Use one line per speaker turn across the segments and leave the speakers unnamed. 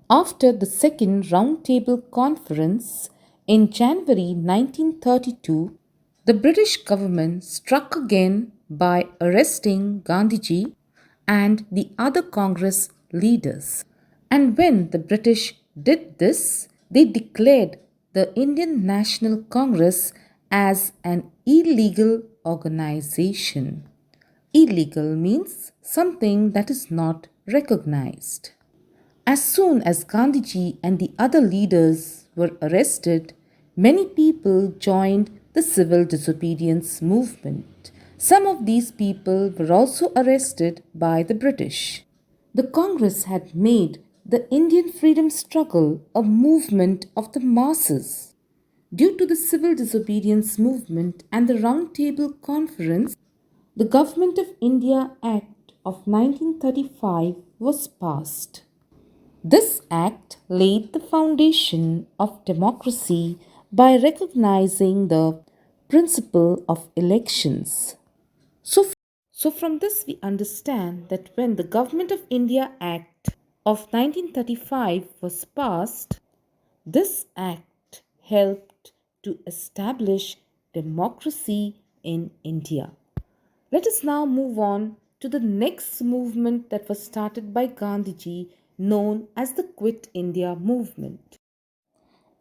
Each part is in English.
After the Second Roundtable Conference in January 1932, the British government struck again by arresting Gandhiji and the other Congress leaders. And when the British did this, they declared the Indian National Congress as an illegal organization. Illegal means something that is not recognized. As soon as Gandhiji and the other leaders were arrested, many people joined the civil disobedience movement. Some of these people were also arrested by the British. The Congress had made the Indian freedom struggle a movement of the masses. Due to the civil disobedience movement and the Round Table Conference, the Government of India Act of 1935 was passed. This act laid the foundation of democracy by recognizing the principle of elections. So, so from this we understand that when the Government of India Act of 1935 was passed, this act helped to establish democracy in India. Let us now move on to the next movement that was started by Gandhiji, known as the Quit India movement.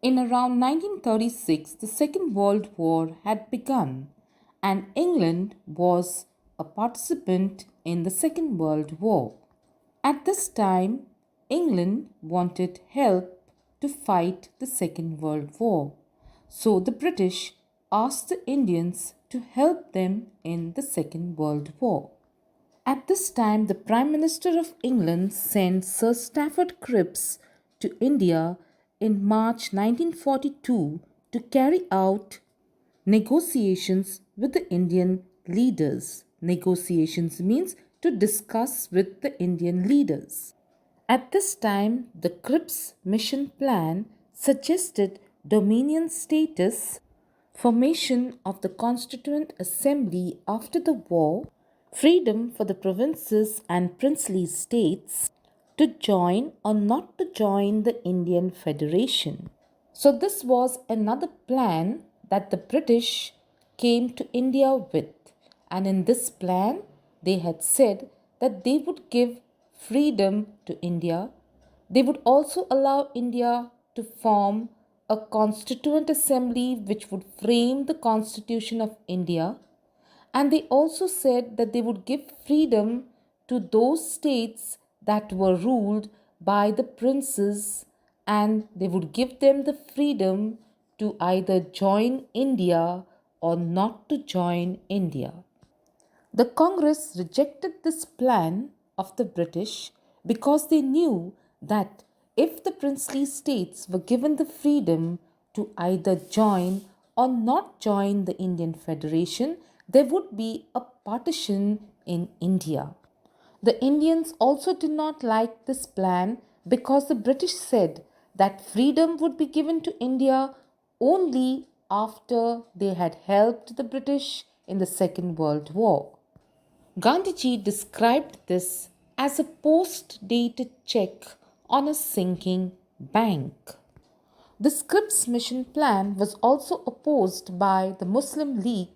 In around 1936, the Second World War had begun, and England was a participant in the Second World War. At this time, England wanted help to fight the Second World War. So the British asked the Indians to help them in the Second World War. At this time, the Prime Minister of England sent Sir Stafford Cripps to India in March 1942 to carry out negotiations with the Indian leaders. Negotiations means to discuss with the Indian leaders. At this time, the Cripps mission plan suggested dominion status, formation of the Constituent Assembly after the war, freedom for the provinces and princely states to join or not to join the Indian Federation. So, this was another plan that the British came to India with. And in this plan, they had said that they would give freedom to India. They would also allow India to form a constituent assembly which would frame the constitution of India. And they also said that they would give freedom to those states that were ruled by the princes, and they would give them the freedom to either join India or not to join India. The Congress rejected this plan of the British because they knew that if the princely states were given the freedom to either join or not join the Indian Federation, there would be a partition in India. The Indians also did not like this plan because the British said that freedom would be given to India only after they had helped the British in the Second World War. Gandhiji described this as a post-dated check on a sinking bank. The Scripps mission plan was also opposed by the Muslim League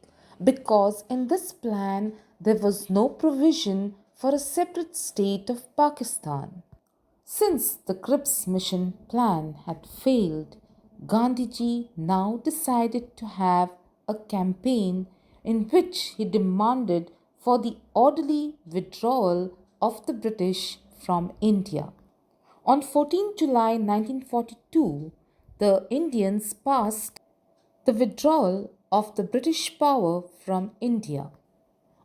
because in this plan there was no provision for a separate state of Pakistan. Since the Cripps mission plan had failed, Gandhiji now decided to have a campaign in which he demanded for the orderly withdrawal of the British from India. On 14 July 1942, the Indians passed the withdrawal of the British power from India.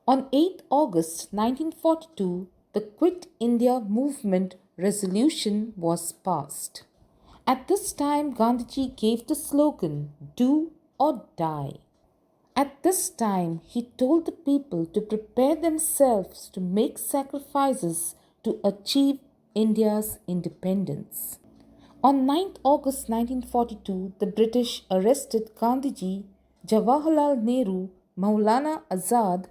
On 8 August 1942, the Quit India Movement resolution was passed. At this time, Gandhiji gave the slogan, "Do or die." At this time, he told the people to prepare themselves to make sacrifices to achieve India's independence. On 9th August 1942, the British arrested Gandhiji, Jawaharlal Nehru, Maulana Azad,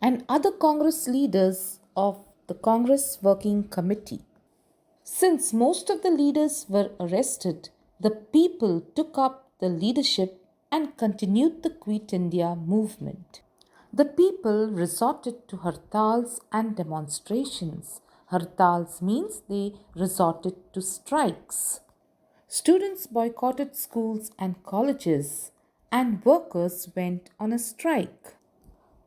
and other Congress leaders of the Congress Working Committee. Since most of the leaders were arrested, the people took up the leadership and continued the Quit India movement. The people resorted to hartals and demonstrations. Hartals means they resorted to strikes. Students boycotted schools and colleges, and workers went on a strike.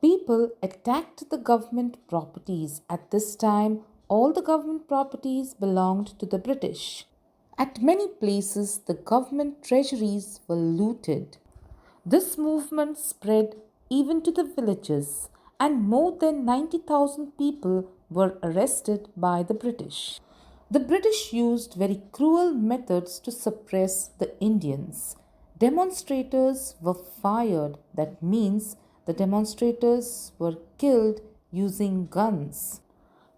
People attacked the government properties. At this time, all the government properties belonged to the British. At many places, the government treasuries were looted. This movement spread even to the villages, and more than 90,000 people were arrested by the British. The British used very cruel methods to suppress the Indians. Demonstrators were fired, that means the demonstrators were killed using guns.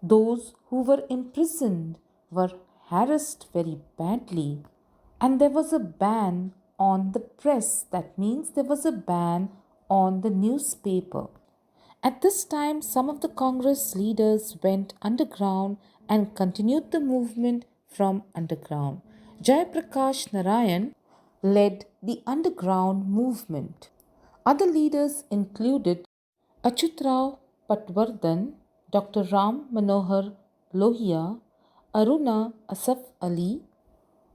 Those who were imprisoned were harassed very badly, and there was a ban on the press, that means there was a ban on the newspaper. At this time, some of the Congress leaders went underground and continued the movement from underground. Jayaprakash Narayan led the underground movement. Other leaders included Achutrao Patwardhan, Dr. Ram Manohar Lohia, Aruna Asaf Ali,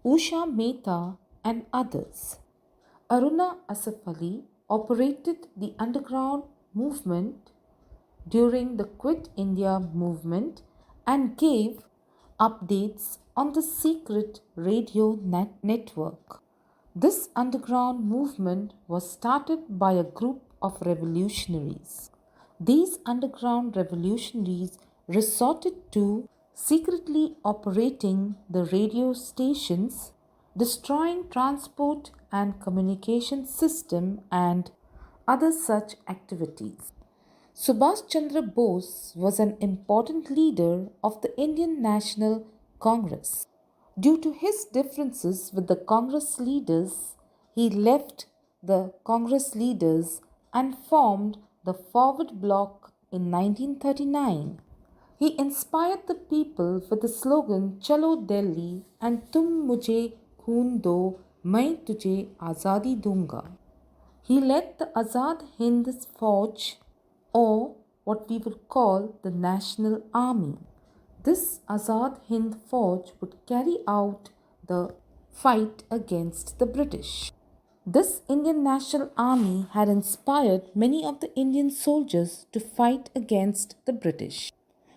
Usha Mehta, and others. Aruna Asaf Ali operated the underground movement during the Quit India movement and gave updates on the secret radio network. This underground movement was started by a group of revolutionaries. These underground revolutionaries resorted to secretly operating the radio stations, destroying transport and communication system, and other such activities. Subhash Chandra Bose was an important leader of the Indian National Congress. Due to his differences with the Congress leaders, he left the Congress leaders and formed the Forward Bloc in 1939. He inspired the people with the slogan Chalo Delhi and Tum Mujhe Khoon Do, Main Tujhe Azadi Dunga. He led the Azad Hind Fauj, or what we would call the National Army. This Azad Hind Fauj would carry out the fight against the British. This Indian National Army had inspired many of the Indian soldiers to fight against the British.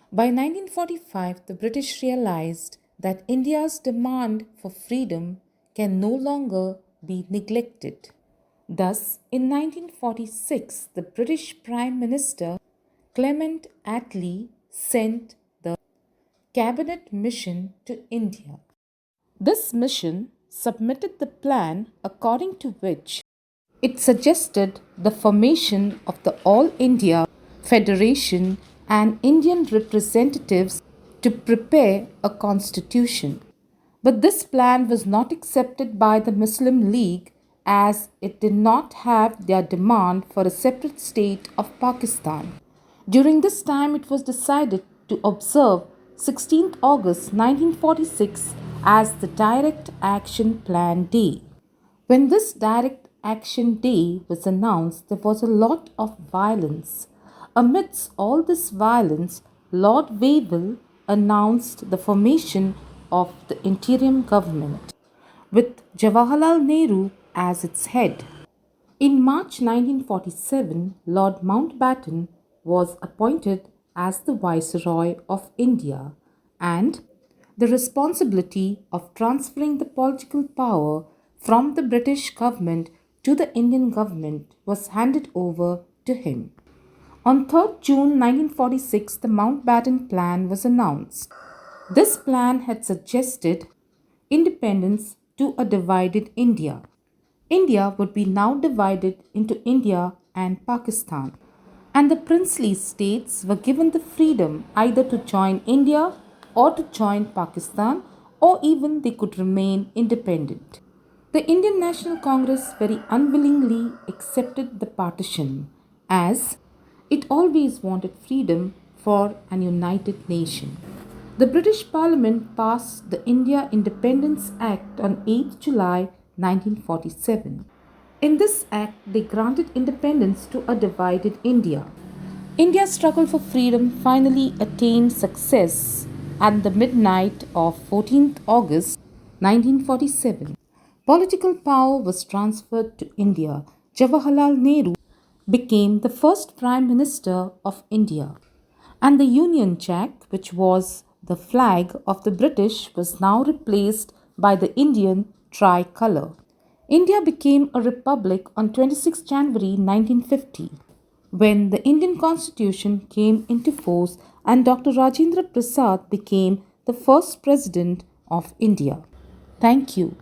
By 1945, the British realized that India's demand for freedom can no longer be neglected. Thus, in 1946, the British Prime Minister Clement Attlee sent the Cabinet Mission to India. This mission submitted the plan according to which it suggested the formation of the All India Federation and Indian representatives to prepare a constitution. But this plan was not accepted by the Muslim League as it did not have their demand for a separate state of Pakistan. During this time, it was decided to observe 16th August 1946 as the Direct Action Plan Day. When this Direct Action Day was announced, there was a lot of violence. Amidst all this violence, Lord Wavell announced the formation of the interim government with Jawaharlal Nehru as its head. In March 1947, Lord Mountbatten was appointed as the Viceroy of India, and the responsibility of transferring the political power from the British government to the Indian government was handed over to him. On 3rd June 1946, the Mountbatten Plan was announced. This plan had suggested independence to a divided India. India would be now divided into India and Pakistan, and the princely states were given the freedom either to join India or to join Pakistan, or even they could remain independent. The Indian National Congress very unwillingly accepted the partition, as it always wanted freedom for an united nation. The British Parliament passed the India Independence Act on 8th July 1947. In this act, they granted independence to a divided India. India's struggle for freedom finally attained success at the midnight of 14th August 1947. Political power was transferred to India. Jawaharlal Nehru became the first Prime Minister of India, and the Union Jack, which was the flag of the British, was now replaced by the Indian tricolour. India became a republic on 26 January 1950 when the Indian Constitution came into force and Dr. Rajendra Prasad became the first President of India. Thank you.